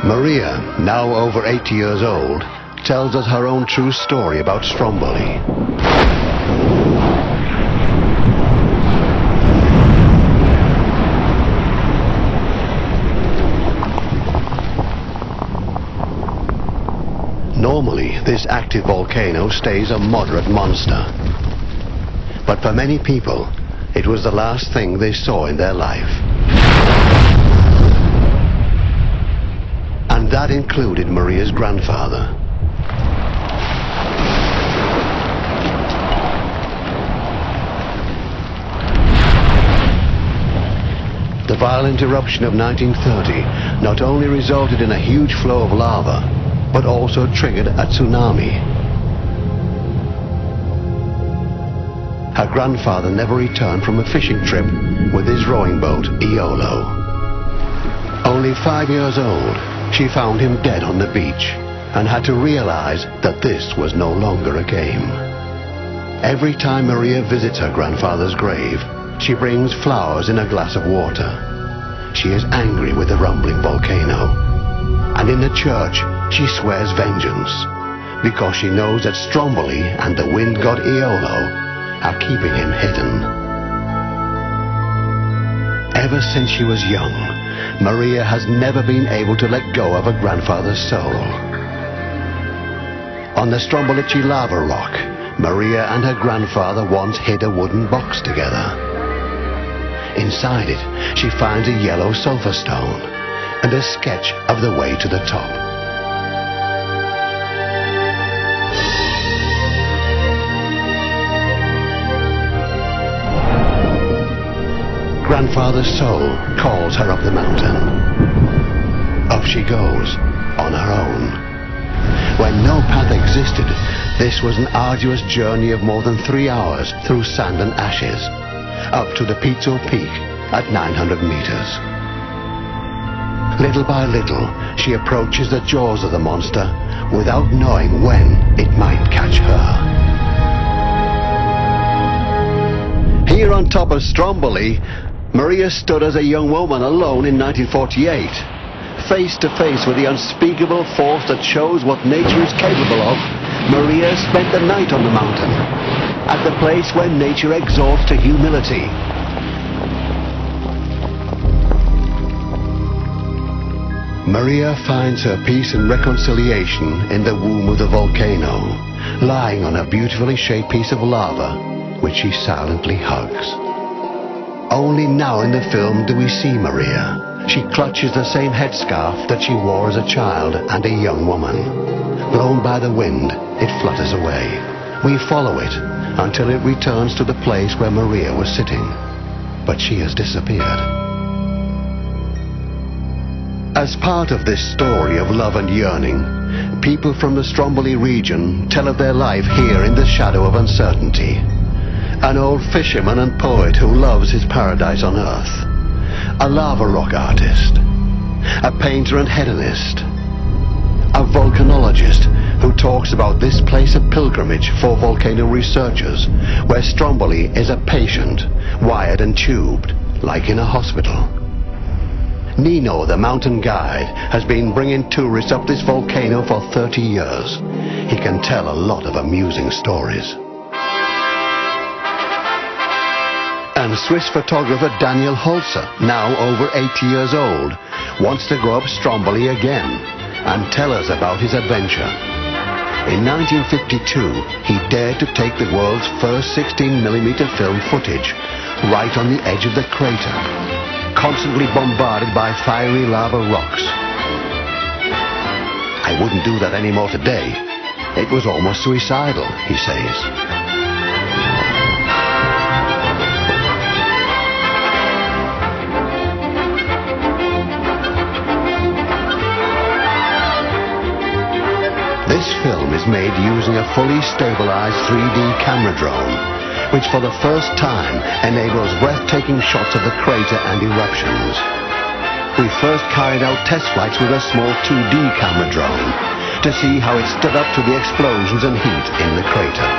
Maria, now over 80 years old, tells us her own true story about Stromboli. Normally, this active volcano stays a moderate monster. But for many people, it was the last thing they saw in their life. And that included Maria's grandfather. The violent eruption of 1930 not only resulted in a huge flow of lava, but also triggered a tsunami. Her grandfather never returned from a fishing trip with his rowing boat, Uauuuu. Only 5 years old, she found him dead on the beach and had to realize that this was no longer a game. Every time Maria visits her grandfather's grave, she brings flowers in a glass of water. She is angry with the rumbling volcano. And in the church, she swears vengeance, because she knows that Stromboli and the wind god Uauuuu are keeping him hidden. Ever since she was young, Maria has never been able to let go of her grandfather's soul. On the Stromboli lava rock, Maria and her grandfather once hid a wooden box together. Inside it, she finds a yellow sulfur stone and a sketch of the way to the top. Grandfather's soul calls her up the mountain. Up she goes, on her own. When no path existed, this was an arduous journey of more than 3 hours through sand and ashes, up to the Pizzo Peak at 900 meters. Little by little, she approaches the jaws of the monster without knowing when it might catch her. Here on top of Stromboli, Maria stood as a young woman alone in 1948. Face to face with the unspeakable force that shows what nature is capable of, Maria spent the night on the mountain, at the place where nature exhorts to humility. Maria finds her peace and reconciliation in the womb of the volcano, lying on a beautifully shaped piece of lava, which she silently hugs. Only now in the film do we see Maria. She clutches the same headscarf that she wore as a child and a young woman. Blown by the wind, it flutters away. We follow it until it returns to the place where Maria was sitting. But she has disappeared. As part of this story of love and yearning, people from the Stromboli region tell of their life here in the shadow of uncertainty. An old fisherman and poet who loves his paradise on earth. A lava rock artist. A painter and hedonist. A volcanologist who talks about this place of pilgrimage for volcano researchers, where Stromboli is a patient, wired and tubed, like in a hospital. Nino, the mountain guide, has been bringing tourists up this volcano for 30 years. He can tell a lot of amusing stories. And Swiss photographer Daniel Holzer, now over 80 years old, wants to go up Stromboli again and tell us about his adventure. In 1952, he dared to take the world's first 16mm film footage right on the edge of the crater, constantly bombarded by fiery lava rocks. I wouldn't do that anymore today. It was almost suicidal, he says. This film is made using a fully stabilized 3D camera drone, which for the first time enables breathtaking shots of the crater and eruptions. We first carried out test flights with a small 2D camera drone to see how it stood up to the explosions and heat in the crater.